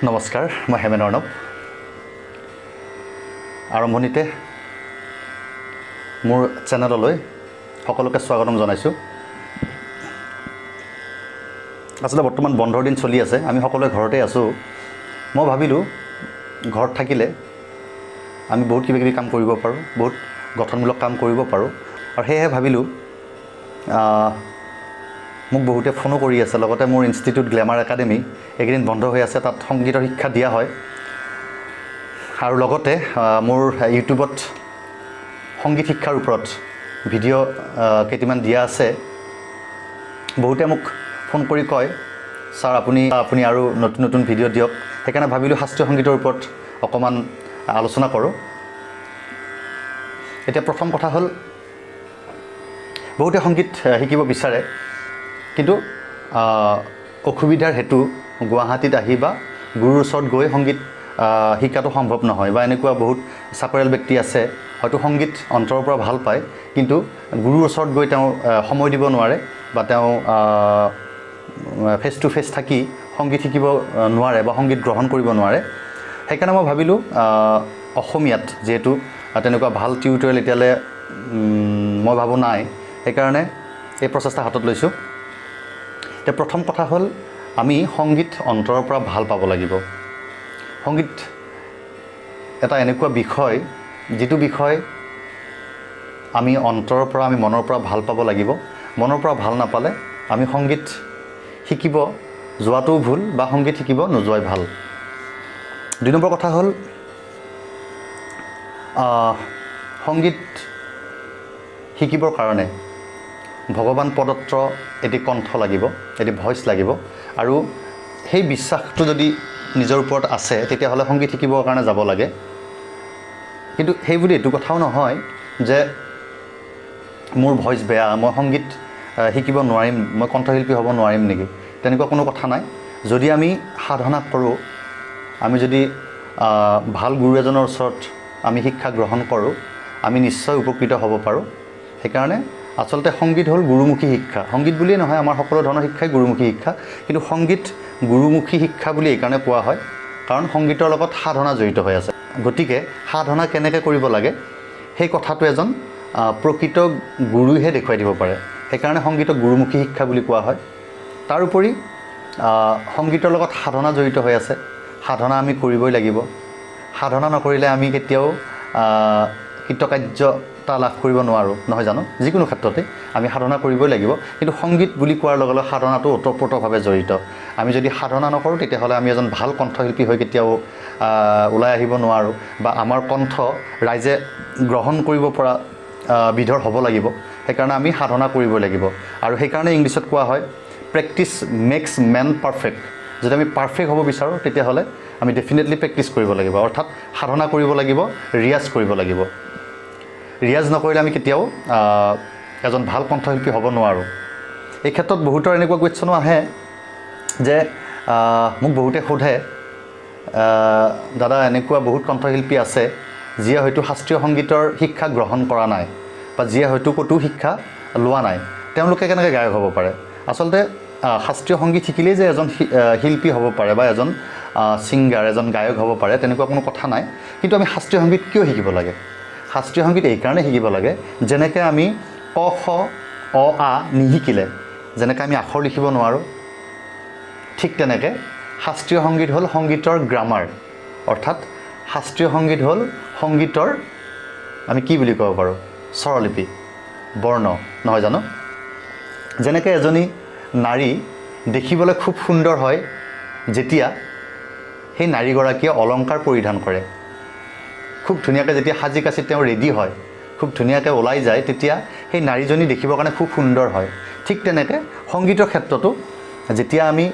নমস্কাৰ, মই হেমেন অৰ্ণৱ। আৰম্ভণিতে মোৰ চেনেললৈ সকলোকে স্বাগতম জনাইছোঁ। আচলতে বৰ্তমান বন্ধৰ দিন চলি আছে, আমি সকলোৱে ঘৰতে আছোঁ। মই ভাবিলোঁ ঘৰত থাকিলে আমি বহুত কিবা কিবি কাম কৰিব পাৰোঁ, বহুত গঠনমূলক কাম কৰিব পাৰোঁ। আৰু সেয়েহে ভাবিলোঁ মোক বহুতে ফোনো কৰি আছে। লগতে মোৰ ইনষ্টিটিউট গ্লেমাৰ একাডেমি এইকেইদিন বন্ধ হৈ আছে, তাত সংগীতৰ শিক্ষা দিয়া হয়। আৰু লগতে মোৰ ইউটিউবত সংগীত শিক্ষাৰ ওপৰত ভিডিঅ' কেইটামান দিয়া আছে। বহুতে মোক ফোন কৰি কয়, ছাৰ আপুনি আৰু নতুন নতুন ভিডিঅ' দিয়ক। সেইকাৰণে ভাবিলোঁ শাস্ত্ৰীয় সংগীতৰ ওপৰত অকণমান আলোচনা কৰোঁ। এতিয়া প্ৰথম কথা হ'ল, বহুতে সংগীত শিকিব বিচাৰে, কিন্তু অসুবিধাৰ হেতু গুৱাহাটীত আহি বা গুৰুৰ ওচৰত গৈ সংগীত শিকাটো সম্ভৱ নহয়। বা এনেকুৱা বহুত চাকৰিয়াল ব্যক্তি আছে, হয়তো সংগীত অন্তৰৰ পৰা ভাল পায়, কিন্তু গুৰুৰ ওচৰত গৈ তেওঁ সময় দিব নোৱাৰে বা তেওঁ ফেচ টু ফেচ থাকি সংগীত শিকিব নোৱাৰে বা সংগীত গ্ৰহণ কৰিব নোৱাৰে। সেইকাৰণে মই ভাবিলোঁ অসমীয়াত যিহেতু তেনেকুৱা ভাল টিউটৰিয়েল এতিয়ালৈ মই ভাবোঁ নাই, সেইকাৰণে এই প্ৰচেষ্টা হাতত লৈছোঁ। এতিয়া প্ৰথম কথা হ'ল, আমি সংগীত অন্তৰৰ পৰা ভাল পাব লাগিব। সংগীত এটা এনেকুৱা বিষয়, যিটো বিষয় আমি অন্তৰৰ পৰা, আমি মনৰ পৰা ভাল পাব লাগিব। মনৰ পৰা ভাল নাপালে আমি সংগীত শিকিব যোৱাটোও ভুল বা সংগীত শিকিব নোযোৱাই ভাল। ২ নম্বৰ কথা হ'ল, সংগীত শিকিবৰ কাৰণে ভগৱান প্ৰদত্ত এটি কণ্ঠ লাগিব, এটি ভইচ লাগিব। আৰু সেই বিশ্বাসটো যদি নিজৰ ওপৰত আছে, তেতিয়াহ'লে সংগীত শিকিবৰ কাৰণে যাব লাগে। কিন্তু সেই বুলি এইটো কথাও নহয় যে মোৰ ভইচ বেয়া, মই সংগীত শিকিব নোৱাৰিম, মই কণ্ঠশিল্পী হ'ব নোৱাৰিম নেকি, তেনেকুৱা কোনো কথা নাই। যদি আমি সাধনা কৰোঁ, আমি যদি ভাল গুৰু এজনৰ ওচৰত আমি শিক্ষা গ্ৰহণ কৰোঁ, আমি নিশ্চয় উপকৃত হ'ব পাৰোঁ। সেইকাৰণে আচলতে সংগীত হ'ল গুৰুমুখী শিক্ষা। সংগীত বুলিয়েই নহয়, আমাৰ সকলো ধৰণৰ শিক্ষাই গুৰুমুখী শিক্ষা। কিন্তু সংগীত গুৰুমুখী শিক্ষা বুলি এইকাৰণে কোৱা হয়, কাৰণ সংগীতৰ লগত সাধনা জড়িত হৈ আছে। গতিকে সাধনা কেনেকৈ কৰিব লাগে সেই কথাটো এজন প্ৰকৃত গুৰুহে দেখুৱাই দিব পাৰে। সেইকাৰণে সংগীতক গুৰুমুখী শিক্ষা বুলি কোৱা হয়। তাৰোপৰি সংগীতৰ লগত সাধনা জড়িত হৈ আছে। সাধনা আমি কৰিবই লাগিব। সাধনা নকৰিলে আমি কেতিয়াও কৃতকাৰ্যতা লাভ কৰিব নোৱাৰোঁ, নহয় জানো? যিকোনো ক্ষেত্ৰতে আমি সাধনা কৰিবই লাগিব। কিন্তু সংগীত বুলি কোৱাৰ লগে লগে সাধনাটো ওতঃপ্ৰোতভাৱে জড়িত। আমি যদি সাধনা নকৰোঁ, তেতিয়াহ'লে আমি এজন ভাল কণ্ঠশিল্পী হৈ কেতিয়াও ওলাই আহিব নোৱাৰোঁ, বা আমাৰ কণ্ঠ ৰাইজে গ্ৰহণ কৰিব পৰা বিধৰ হ'ব লাগিব। সেইকাৰণে আমি সাধনা কৰিবই লাগিব। আৰু সেইকাৰণে ইংলিছত কোৱা হয়, প্ৰেক্টিছ মেক্স মেন পাৰফেক্ট। যদি আমি পাৰফেক্ট হ'ব বিচাৰোঁ, তেতিয়াহ'লে আমি ডেফিনেটলি প্ৰেক্টিছ কৰিব লাগিব, অৰ্থাৎ সাধনা কৰিব লাগিব, ৰিয়াজ কৰিব লাগিব। ৰিয়াজ নকৰিলে আমি কেতিয়াও এজন ভাল কণ্ঠশিল্পী হ'ব নোৱাৰোঁ। এই ক্ষেত্ৰত বহুতৰ এনেকুৱা কুৱেশ্যনো আহে যে মোক বহুতে সোধে, দাদা এনেকুৱা বহুত কণ্ঠশিল্পী আছে যিয়ে হয়তো শাস্ত্ৰীয় সংগীতৰ শিক্ষা গ্ৰহণ কৰা নাই বা যিয়ে হয়তো ক'তো শিক্ষা লোৱা নাই, তেওঁলোকে কেনেকৈ গায়ক হ'ব পাৰে? আচলতে শাস্ত্ৰীয় সংগীত শিকিলেই যে এজন শিল্পী হ'ব পাৰে বা এজন ছিংগাৰ, এজন গায়ক হ'ব পাৰে, তেনেকুৱা কোনো কথা নাই। কিন্তু আমি শাস্ত্ৰীয় সংগীত কিয় শিকিব লাগে? শাস্ত্ৰীয় সংগীত এইকাৰণে শিকিব লাগে, যেনেকৈ আমি ক খ অ আ নিশিকিলে যেনেকৈ আমি আখৰ লিখিব নোৱাৰোঁ, ঠিক তেনেকৈ শাস্ত্ৰীয় সংগীত হ'ল সংগীতৰ গ্ৰামাৰ। অৰ্থাৎ শাস্ত্ৰীয় সংগীত হ'ল সংগীতৰ, আমি কি বুলি ক'ব পাৰোঁ, স্বৰলিপি, বৰ্ণ, নহয় জানো? যেনেকৈ এজনী নাৰী দেখিবলৈ খুব সুন্দৰ হয় যেতিয়া সেই নাৰীগৰাকীয়ে অলংকাৰ পৰিধান কৰে, খুব ধুনীয়াকৈ যেতিয়া সাজি কাচি তেওঁ ৰেডি হয়, খুব ধুনীয়াকৈ ওলাই যায়, তেতিয়া সেই নাৰীজনী দেখিবৰ কাৰণে খুব সুন্দৰ হয়। ঠিক তেনেকৈ সংগীতৰ ক্ষেত্ৰতো যেতিয়া আমি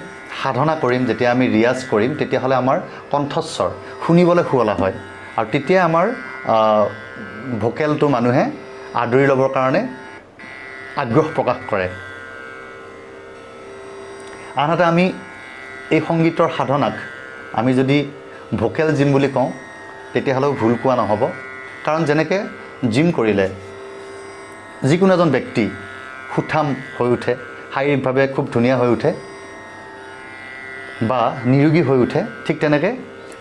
সাধনা কৰিম, যেতিয়া আমি ৰিয়াজ কৰিম, তেতিয়াহ'লে আমাৰ কণ্ঠস্বৰ শুনিবলৈ শুৱলা হয়। আৰু তেতিয়া আমাৰ ভোকেলটো মানুহে আদৰি ল'বৰ কাৰণে আগ্ৰহ প্ৰকাশ কৰে। আনহাতে আমি এই সংগীতৰ সাধনাক আমি যদি ভোকেল জিম বুলি কওঁ, তেতিয়াহ'লেও ভুল কোৱা নহ'ব। কাৰণ যেনেকৈ জিম কৰিলে যিকোনো এজন ব্যক্তি সুঠাম হৈ উঠে, শাৰীৰিকভাৱে খুব ধুনীয়া হৈ উঠে, বা নিৰোগী হৈ উঠে, ঠিক তেনেকৈ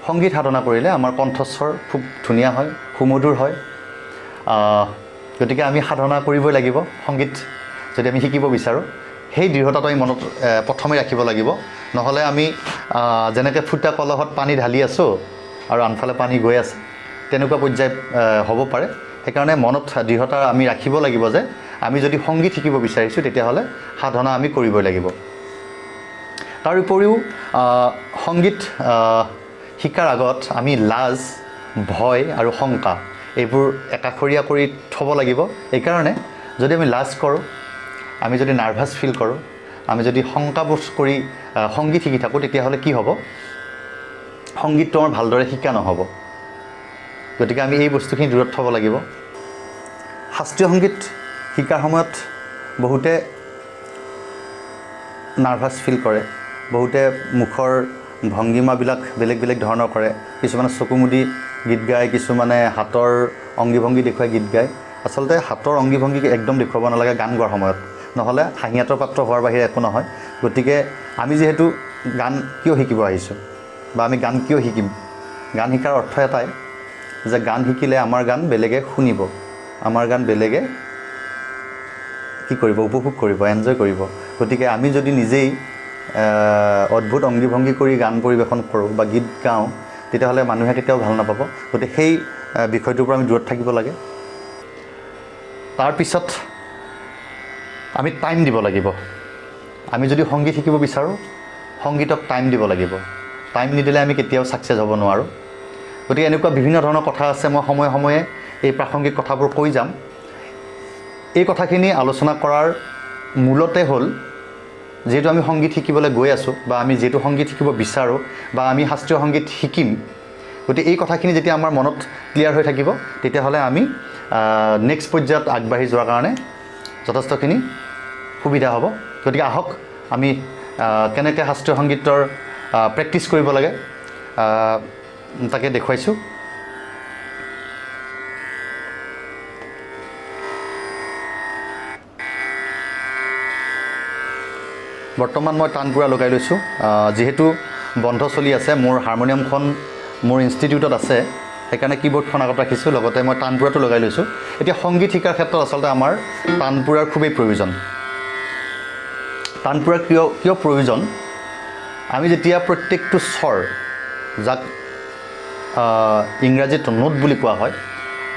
সংগীত সাধনা কৰিলে আমাৰ কণ্ঠস্বৰ খুব ধুনীয়া হয়, সুমধুৰ হয়। গতিকে আমি সাধনা কৰিবই লাগিব। সংগীত যদি আমি শিকিব বিচাৰোঁ, সেই দৃঢ়তাটো আমি মনত প্ৰথমে ৰাখিব লাগিব। নহ'লে আমি যেনেকৈ ফুটা কলহত পানী ঢালি আছোঁ আৰু আনফালে পানী গৈ আছে, তেনেকুৱা পৰ্যায় হ'ব পাৰে। সেইকাৰণে মনত দৃঢ়তা আমি ৰাখিব লাগিব যে আমি যদি সংগীত শিকিব বিচাৰিছোঁ, তেতিয়াহ'লে সাধনা আমি কৰিবই লাগিব। তাৰ উপৰিও সংগীত শিকাৰ আগত আমি লাজ, ভয় আৰু শংকা এইবোৰ একাষৰীয়া কৰি থ'ব লাগিব। এইকাৰণে যদি আমি লাজ কৰোঁ, আমি যদি নাৰ্ভাছ ফিল কৰোঁ, আমি যদি শংকাবোধ কৰি সংগীত শিকি থাকোঁ, তেতিয়াহ'লে কি হ'ব? সংগীতটো আমাৰ ভালদৰে শিকা নহ'ব। গতিকে আমি এই বস্তুখিনি দূৰত থ'ব লাগিব। শাস্ত্ৰীয় সংগীত শিকাৰ সময়ত বহুতে নাৰ্ভাছ ফিল কৰে, বহুতে মুখৰ ভংগীমাবিলাক বেলেগ বেলেগ ধৰণৰ কৰে। কিছুমানে চকু মুদি গীত গায়, কিছুমানে হাতৰ অংগী ভংগী দেখুৱাই গীত গায়। আচলতে হাতৰ অংগী ভংগী একদম দেখুৱাব নালাগে গান গোৱাৰ সময়ত, নহ'লে হাঁহিয়াতৰ পাত্ৰ হোৱাৰ বাহিৰে একো নহয়। গতিকে আমি যিহেতু গান কিয় শিকিব আহিছোঁ বা আমি গান কিয় শিকিম? গান শিকাৰ অৰ্থ এটাই যে গান শিকিলে আমাৰ গান বেলেগে শুনিব, আমাৰ গান বেলেগে কি কৰিব? উপভোগ কৰিব, এনজয় কৰিব। গতিকে আমি যদি নিজেই অদ্ভুত অংগী ভংগী কৰি গান পৰিৱেশন কৰোঁ বা গীত গাওঁ, তেতিয়াহ'লে মানুহে কেতিয়াও ভাল নাপাব। গতিকে সেই বিষয়টোৰ পৰা আমি দূৰত থাকিব লাগে। তাৰপিছত আমি টাইম দিব লাগিব। আমি যদি সংগীত শিকিব বিচাৰোঁ, সংগীতক টাইম দিব লাগিব। টাইম নিদিলে আমি কেতিয়াও ছাকচেছ হ'ব নোৱাৰোঁ। গতিকে এনেকুৱা বিভিন্ন ধৰণৰ কথা আছে, মই সময়ে সময়ে এই প্ৰাসংগিক কথাবোৰ কৈ যাম। এই কথাখিনি আলোচনা কৰাৰ মূলতে হ'ল, যিহেতু আমি সংগীত শিকিবলৈ গৈ আছোঁ বা আমি যিহেতু সংগীত শিকিব বিচাৰোঁ বা আমি শাস্ত্ৰীয় সংগীত শিকিম, গতিকে এই কথাখিনি যেতিয়া আমাৰ মনত ক্লিয়াৰ হৈ থাকিব, তেতিয়াহ'লে আমি নেক্সট পৰ্যায়ত আগবাঢ়ি যোৱাৰ কাৰণে যথেষ্টখিনি সুবিধা হ'ব। গতিকে আহক আমি কেনেকৈ শাস্ত্ৰীয় সংগীতৰ প্ৰেক্টিছ কৰিব লাগে তাকে দেখুৱাইছোঁ। বৰ্তমান মই তানপুৰা লগাই লৈছোঁ। যিহেতু বন্ধ চলি আছে, মোৰ হাৰমনিয়ামখন মোৰ ইনষ্টিটিউটত আছে, সেইকাৰণে কীবৰ্ডখন আগত ৰাখিছোঁ, লগতে মই তানপুৰাটো লগাই লৈছোঁ। এতিয়া সংগীত শিকাৰ ক্ষেত্ৰত আচলতে আমাৰ তানপুৰাৰ খুবেই প্ৰয়োজন। তানপুৰা কিয় প্ৰয়োজন? আমি যেতিয়া প্ৰত্যেকটো স্বৰ, যাক ইংৰাজীত নোট বুলি কোৱা হয়,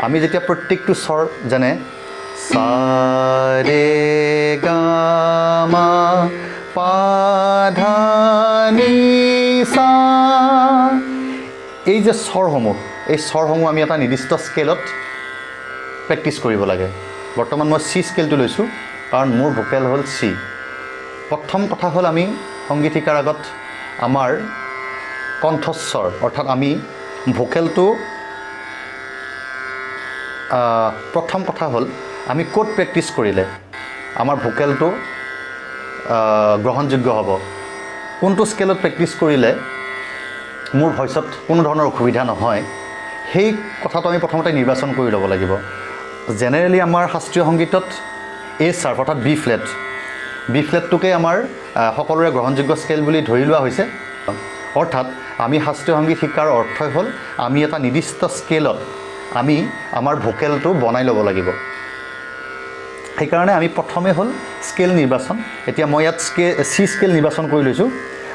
আমি যেতিয়া প্ৰত্যেকটো স্বৰ যেনে সা ৰে গা মা পা ধা নি সা, এই যে স্বৰসমূহ, এই স্বৰসমূহ আমি এটা নিৰ্দিষ্ট স্কেলত প্ৰেক্টিছ কৰিব লাগে। বৰ্তমান মই চি স্কেলটো লৈছোঁ, কাৰণ মোৰ ভোকেল হ'ল চি। প্ৰথম কথা হ'ল, আমি সংগীত শিকাৰ আগত আমাৰ কণ্ঠস্বৰ, অৰ্থাৎ আমি ভোকেলটো, প্ৰথম কথা হ'ল আমি ক'ত প্ৰেক্টিছ কৰিলে আমাৰ ভোকেলটো গ্ৰহণযোগ্য হ'ব, কোনটো স্কেলত প্ৰেক্টিছ কৰিলে মোৰ ভইচত কোনো ধৰণৰ অসুবিধা নহয়, সেই কথাটো আমি প্ৰথমতে নিৰ্বাচন কৰি ল'ব লাগিব। জেনেৰেলি আমাৰ শাস্ত্ৰীয় সংগীতত এ চাৰ্প অৰ্থাৎ বি ফ্লেটটোকে আমাৰ সকলোৰে গ্ৰহণযোগ্য স্কেল বুলি ধৰি লোৱা হৈছে। অৰ্থাৎ আমি শাস্ত্ৰীয় সংগীত শিকাৰ অৰ্থই হ'ল আমি এটা নিৰ্দিষ্ট স্কেলত আমি আমাৰ ভোকেলটো বনাই ল'ব লাগিব। সেইকাৰণে আমি প্ৰথমে হ'ল স্কেল নিৰ্বাচন। এতিয়া মই ইয়াত চি স্কেল নিৰ্বাচন কৰি লৈছোঁ,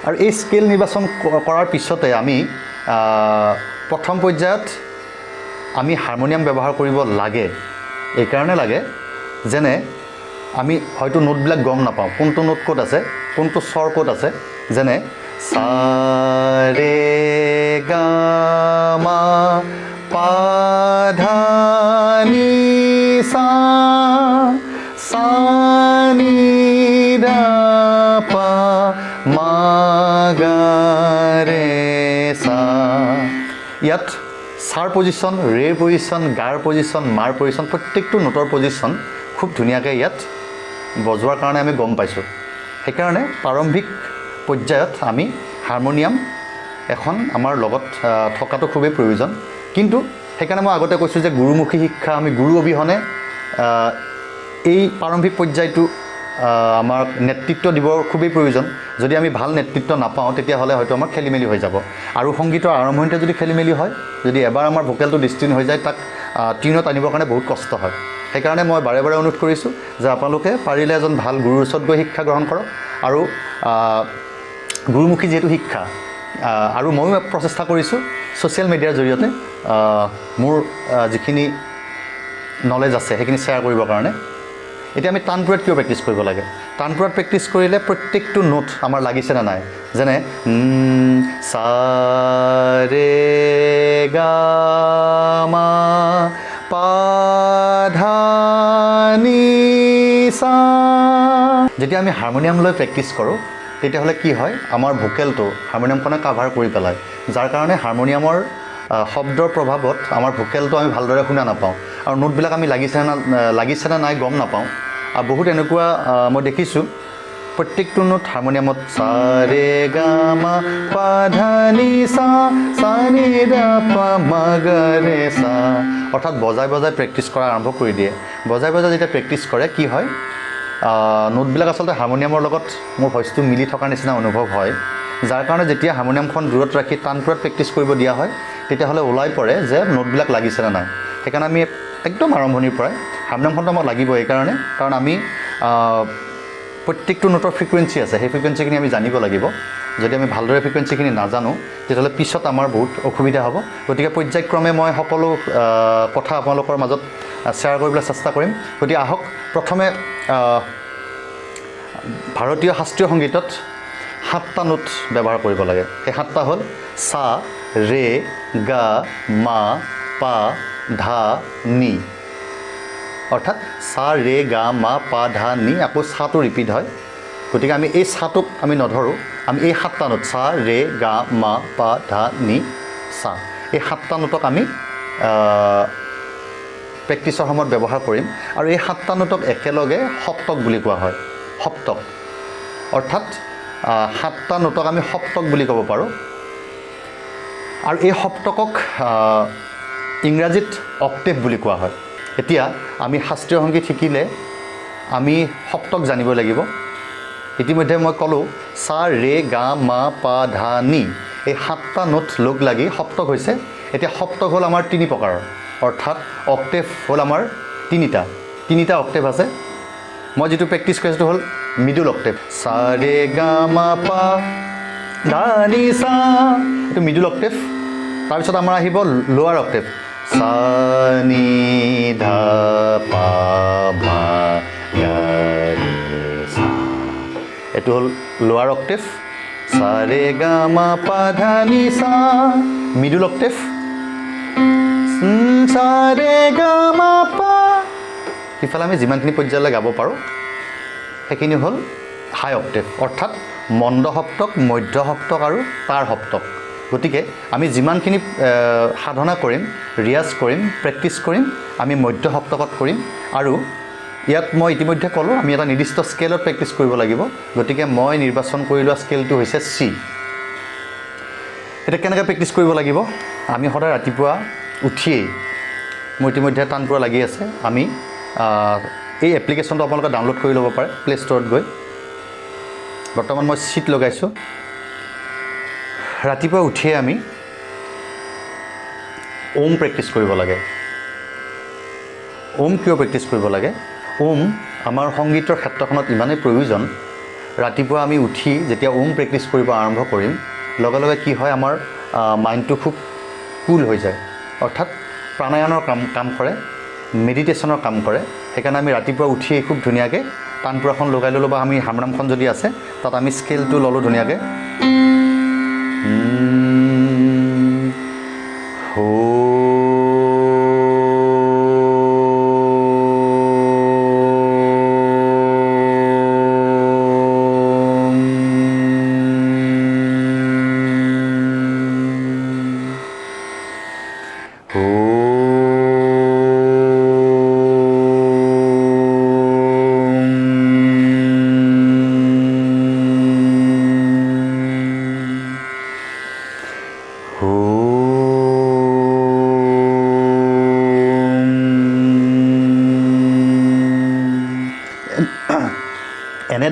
আৰু এই স্কেল নিৰ্বাচন কৰাৰ পিছতে আমি প্ৰথম পৰ্যায়ত আমি হাৰমনিয়াম ব্যৱহাৰ কৰিব লাগে। এইকাৰণে লাগে যেনে আমি হয়তো নোটবিলাক গম নাপাওঁ, কোনটো নোট ক'ত আছে, কোনটো স্বৰ ক'ত আছে। যেনে সা ৰে গা মা পা ধা নি সা, সা নি দা পা মা গা ৰে সা। ইয়াত সাৰ পজিশ্যন, ৰেৰ পজিশ্যন, গাৰ পজিশ্যন, মাৰ পজিশ্যন, প্ৰত্যেকটো নোটৰ পজিশ্যন খুব ধুনীয়াকৈ ইয়াত বজোৱাৰ কাৰণে আমি গম পাইছোঁ। সেইকাৰণে প্ৰাৰম্ভিক পৰ্যায়ত আমি হাৰমনিয়াম এখন আমাৰ লগত থকাটো খুবেই প্ৰয়োজন। কিন্তু সেইকাৰণে মই আগতে কৈছোঁ যে গুৰুমুখী শিক্ষা, আমি গুৰু অবিহনে এই প্ৰাৰম্ভিক পৰ্যায়টো আমাৰ নেতৃত্ব দিবৰ খুবেই প্ৰয়োজন যদি আমি ভাল নেতৃত্ব নাপাওঁ তেতিয়াহ'লে হয়তো আমাৰ খেলিমেলি হৈ যাব আৰু সংগীতৰ আৰম্ভণিতে যদি খেলিমেলি হয় যদি এবাৰ আমাৰ ভোকেলটো ডিষ্টিন হৈ যায় তাক টিউনত আনিবৰ কাৰণে বহুত কষ্ট হয় সেইকাৰণে মই বাৰে বাৰে অনুৰোধ কৰিছোঁ যে আপোনালোকে পাৰিলে এজন ভাল গুৰুৰ ওচৰত গৈ শিক্ষা গ্ৰহণ কৰক আৰু গুৰুমুখী যিহেতু শিক্ষা আৰু ময়ো প্ৰচেষ্টা কৰিছোঁ ছ'চিয়েল মিডিয়াৰ জৰিয়তে মোৰ যিখিনি নলেজ আছে সেইখিনি শ্বেয়াৰ কৰিবৰ কাৰণে এতিয়া আমি তানপুৰত কিয় প্ৰেক্টিছ কৰিব লাগে তানপুৰত প্ৰেক্টিছ কৰিলে প্ৰত্যেকটো নোট আমাৰ লাগিছে নে নাই যেনে সা ৰে গা মা পা ধা নি সা যেতিয়া আমি হাৰমনিয়াম লৈ প্ৰেক্টিছ কৰোঁ তেতিয়াহ'লে কি হয় আমাৰ ভোকেলটো হাৰমনিয়ামখনে কাভাৰ কৰি পেলায় যাৰ কাৰণে হাৰমনিয়ামৰ শব্দৰ প্ৰভাৱত আমাৰ ভোকেলটো আমি ভালদৰে শুনা নাপাওঁ আৰু নোটবিলাক আমি লাগিছে নে নাই গম নাপাওঁ আৰু বহুত এনেকুৱা মই দেখিছোঁ প্ৰত্যেকটো নোট হাৰমনিয়ামত সা ৰে গা মা পা ধা নি সা সা নি দা পা মা গা ৰে সা অৰ্থাৎ বজাই বজাই প্ৰেক্টিছ কৰা আৰম্ভ কৰি দিয়ে বজাই বজাই যেতিয়া প্ৰেক্টিছ কৰে কি হয় নোটবিলাক আচলতে হাৰমনিয়ামৰ লগত মোৰ ভইচটো মিলি থকাৰ নিচিনা অনুভৱ হয় যাৰ কাৰণে যেতিয়া হাৰমনিয়ামখন দূৰত ৰাখি তানপুৰত প্ৰেক্টিছ কৰিব দিয়া হয় তেতিয়াহ'লে ওলাই পৰে যে নোটবিলাক লাগিছে নে নাই সেইকাৰণে আমি একদম আৰম্ভণিৰ পৰাই হাৰমনিয়ামখনটো আমাক লাগিব এইকাৰণে কাৰণ আমি প্ৰত্যেকটো নোটৰ ফ্ৰিকুৱেঞ্চি আছে সেই ফ্ৰিকুৱেঞ্চিখিনি আমি জানিব লাগিব যদি আমি ভালদৰে ফ্ৰিকুৱেঞ্চিখিনি নাজানো তেতিয়াহ'লে পিছত আমাৰ বহুত অসুবিধা হ'ব গতিকে পৰ্যায়ক্ৰমে মই সকলো কথা আপোনালোকৰ মাজত শ্বেয়াৰ কৰিবলৈ চেষ্টা কৰিম গতিকে আহক প্ৰথমে ভাৰতীয় শাস্ত্ৰীয় সংগীতত 7টা নোট ব্যৱহাৰ কৰিব লাগে সেই 7টা হ'ল সা ৰে গা মা পা ধা নি অৰ্থাৎ সা ৰে গা মা পা ধা নি আকৌ সাটো ৰিপিট হয় গতিকে আমি এই সাটোক আমি নধৰোঁ আমি এই 7টা নোট সা ৰে গা মা পা ধা নি সা এই 7টা নোটক আমি প্ৰেক্টিছৰ সময়ত ব্যৱহাৰ কৰিম আৰু এই 7টা নোটক একেলগে সপ্তক বুলি কোৱা হয় সপ্তক অৰ্থাৎ 7টা নোটক আমি সপ্তক বুলি ক'ব পাৰোঁ আৰু এই সপ্তকক ইংৰাজীত অক্টেভ বুলি কোৱা হয় এতিয়া আমি শাস্ত্ৰীয় সংগীত শিকিলে আমি সপ্তক জানিব লাগিব ইতিমধ্যে মই ক'লোঁ সা ৰে গা মা পা ধা নি এই 7টা নোট লগ লাগি সপ্তক হৈছে এতিয়া সপ্তক হ'ল আমাৰ 3 প্ৰকাৰৰ অৰ্থাৎ অক্টেভ হ'ল আমাৰ তিনিটা অক্টেভ আছে মই যিটো প্ৰেক্টিছ কৰিছোঁ হ'ল মিডল অক্টেভ সা ৰে গা মা পা ধা নি সা এইটো মিডল অক্টেভ তাৰপিছত আমাৰ আহিব লোৱাৰ অক্টেভ সা নি ধা পা মা গা ৰে সা এইটো হ'ল লোৱাৰ অক্টেভ সা ৰে গা মা পা ধা নি সা মিডল অক্টেভ সা ৰে গা মা পা সিফালে আমি যিমানখিনি পৰ্যায়লৈ গাব পাৰোঁ সেইখিনি হ'ল হাই অক্টেভ অৰ্থাৎ মন্দ সপ্তক মধ্য সপ্তক আৰু তাৰ সপ্তক গতিকে আমি যিমানখিনি সাধনা কৰিম ৰিয়াজ কৰিম প্ৰেক্টিছ কৰিম আমি মধ্য সপ্তকত কৰিম আৰু ইয়াত মই ইতিমধ্যে ক'লোঁ আমি এটা নিৰ্দিষ্ট স্কেলত প্ৰেক্টিছ কৰিব লাগিব গতিকে মই নিৰ্বাচন কৰি লোৱা স্কেলটো হৈছে চি এতিয়া কেনেকৈ প্ৰেক্টিছ কৰিব লাগিব আমি সদায় ৰাতিপুৱা উঠিয়েই মোৰ ইতিমধ্যে তানপুৰা লাগি আছে আমি এই এপ্লিকেশ্যনটো আপোনালোকে ডাউনলোড কৰি ল'ব পাৰে প্লে ষ্ট'ৰত গৈ বৰ্তমান মই চিট লগাইছোঁ ৰাতিপুৱা উঠিয়ে আমি ওম প্ৰেক্টিছ কৰিব লাগে ওম কিয় প্ৰেক্টিছ কৰিব লাগে ওম আমাৰ সংগীতৰ ক্ষেত্ৰখনত ইমানেই প্ৰয়োজন ৰাতিপুৱা আমি উঠি যেতিয়া ওম প্ৰেক্টিছ কৰিব আৰম্ভ কৰিম লগে লগে কি হয় আমাৰ মাইণ্ডটো খুব কুল হৈ যায় অৰ্থাৎ প্ৰাণায়ামৰ কাম কৰে মেডিটেশ্যনৰ কাম কৰে সেইকাৰণে আমি ৰাতিপুৱা উঠিয়েই খুব ধুনীয়াকৈ তানপুৰাখন লগাই ল'লোঁ বা আমি হাৰমনিয়ামখন যদি আছে তাত আমি স্কেলটো ল'লোঁ ধুনীয়াকৈ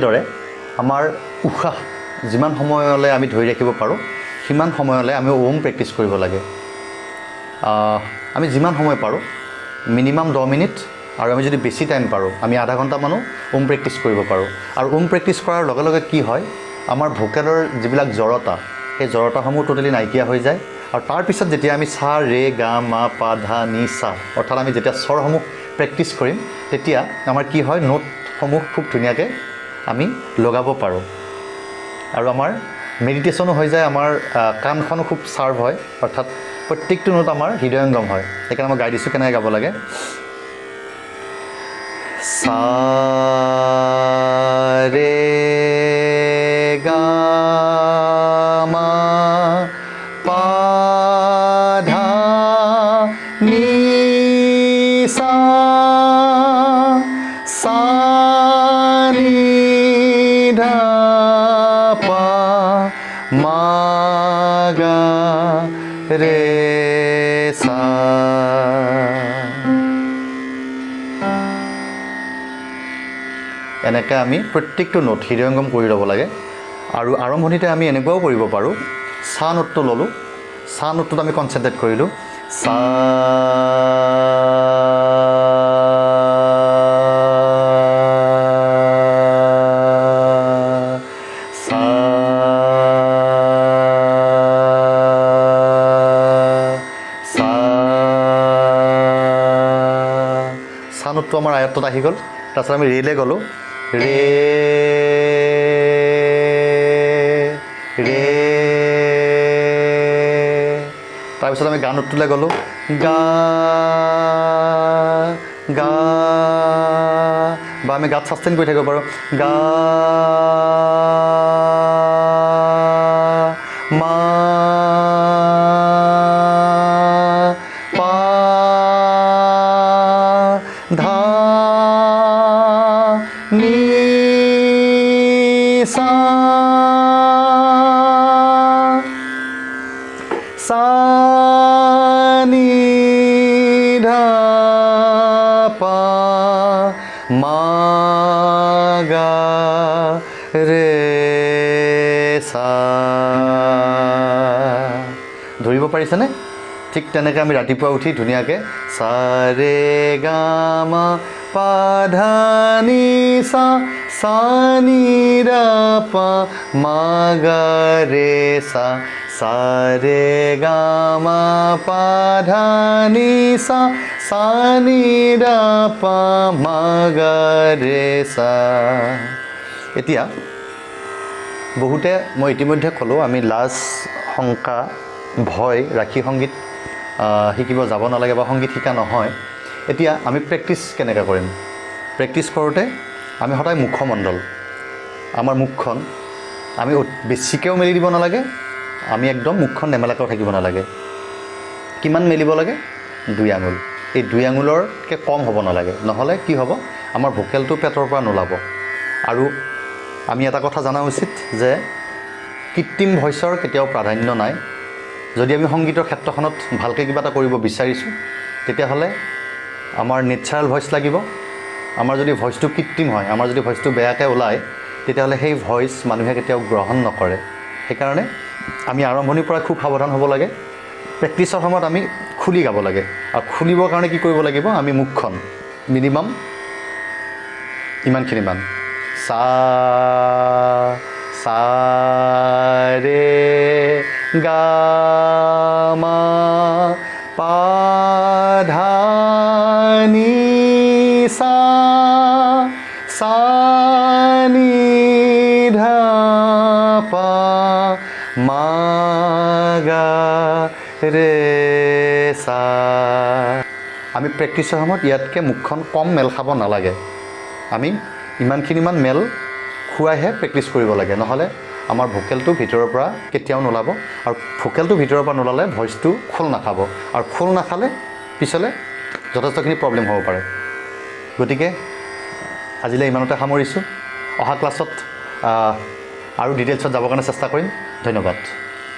একেদৰে আমাৰ উশাহ যিমান সময়লৈ আমি ধৰি ৰাখিব পাৰোঁ সিমান সময়লৈ আমি ওম প্ৰেক্টিছ কৰিব লাগে। আমি যিমান সময় পাৰোঁ মিনিমাম 10 মিনিট আৰু আমি যদি বেছি টাইম পাৰোঁ আমি আধা ঘণ্টামানো ওম প্ৰেক্টিছ কৰিব পাৰোঁ। আৰু ওম প্ৰেক্টিছ কৰাৰ লগে লগে কি হয় আমাৰ ভোকেলৰ যিবিলাক জড়তা সেই জড়তাসমূহ টোটেলি নাইকিয়া হৈ যায়। আৰু তাৰপিছত যেতিয়া আমি সা ৰে গা মা পা ধা নি সা অৰ্থাৎ আমি যেতিয়া স্বৰসমূহ প্ৰেক্টিছ কৰিম তেতিয়া আমাৰ কি হয় নোটসমূহ খুব ধুনীয়াকৈ আমি লগাব পাৰোঁ আৰু আমাৰ মেডিটেশ্যনো হৈ যায়, আমাৰ কাণখনো খুব চাৰ্ভ হয়, অৰ্থাৎ প্ৰত্যেকটো নোট আমাৰ হৃদয়ংগম হয়। সেইকাৰণে মই গাই দিছোঁ কেনেকৈ গাব লাগে। সা ৰে গা মা পা ধা নি সা সা নি ধা পা মা গা ৰে সা। এনেকৈ আমি প্ৰত্যেকটো নোট হৃদয়ংগম কৰি ল'ব লাগে। আৰু আৰম্ভণিতে আমি এনেকুৱাও কৰিব পাৰোঁ, সা নোটটো ল'লোঁ, সা নোটটোত আমি কনচেনট্ৰেট কৰিলোঁ, সা সা নোটটো আমাৰ আয়ত্তত আহি গ'ল। তাৰপিছত আমি ৰেলে গ'লোঁ, ৰে ৰে। তাৰপিছত আমি গা নোটটোলৈ গ'লোঁ, গা গা বা আমি গাত ছাষ্টেইন কৰি থাকিব পাৰোঁ, গা মা পা ধা নি সা সা নি ধা পা মা গা ৰে সা। ধৰিব পাৰিছেনে? ঠিক তেনেকৈ আমি ৰাতিপুৱা উঠি ধুনীয়াকৈ সা ৰে গা মা পা ধা নি সা সা নি ধা পা মা গা ৰে সা সা ৰে গা মা পা ধা নি সা সা নি ধা পা মা গা ৰে সা। এতিয়া বহুতে মই ইতিমধ্যে ক'লোঁ আমি লাজ শংকা ভয় ৰাখি সংগীত শিকিব যাব নালাগে বা সংগীত শিকা নহয়। এতিয়া আমি প্ৰেক্টিছ কেনেকৈ কৰিম? প্ৰেক্টিছ কৰোঁতে আমি সদায় মুখমণ্ডল, আমাৰ মুখখন আমি বেছিকৈও মেলি দিব নালাগে, আমি একদম মুখখন নেমেলাকৈও থাকিব নালাগে। কিমান মেলিব লাগে? 2 আঙুল। এই 2 আঙুলৰকৈ কম হ'ব নালাগে, নহ'লে কি হ'ব আমাৰ ভোকেলটো পেটৰ পৰা নোলাব। আৰু আমি এটা কথা জনা উচিত যে কৃত্ৰিম ভইচৰ কেতিয়াও প্ৰাধান্য নাই। যদি আমি সংগীতৰ ক্ষেত্ৰখনত ভালকৈ কিবা এটা কৰিব বিচাৰিছোঁ তেতিয়াহ'লে আমাৰ নেচাৰেল ভইচ লাগিব। আমাৰ যদি ভইচটো কৃত্ৰিম হয়, আমাৰ যদি ভইচটো বেয়াকৈ ওলায় তেতিয়াহ'লে সেই ভইচ মানুহে কেতিয়াও গ্ৰহণ নকৰে। সেইকাৰণে আমি আৰম্ভণিৰ পৰা খুব সাৱধান হ'ব লাগে। প্ৰেক্টিছৰ সময়ত আমি খুলি গাব লাগে। আৰু খুলিবৰ কাৰণে কি কৰিব লাগিব? আমি মুখখন মিনিমাম ইমানখিনিমান সা সা ৰে গা মা পা ধা নি সা সা নি ধা পা মা গা ৰে সা। আমি প্ৰেক্টিছৰ সময়ত ইয়াতকৈ মুখখন কম মেল খাব নালাগে। আমি ইমানখিনিমান মেল খুৱাইহে প্ৰেক্টিছ কৰিব লাগে, নহ'লে আমাৰ ভোকেলটো ভিতৰৰ পৰা কেতিয়াও নোলাব। আৰু ভোকেলটো ভিতৰৰ পৰা নোলালে ভইচটো খোল নাখাব, আৰু খোল নাখালে পিছলৈ যথেষ্টখিনি প্ৰব্লেম হ'ব পাৰে। গতিকে আজিলৈ ইমানতে সামৰিছোঁ। অহা ক্লাছত আৰু ডিটেইলছত যাবৰ কাৰণে চেষ্টা কৰিম। ধন্যবাদ।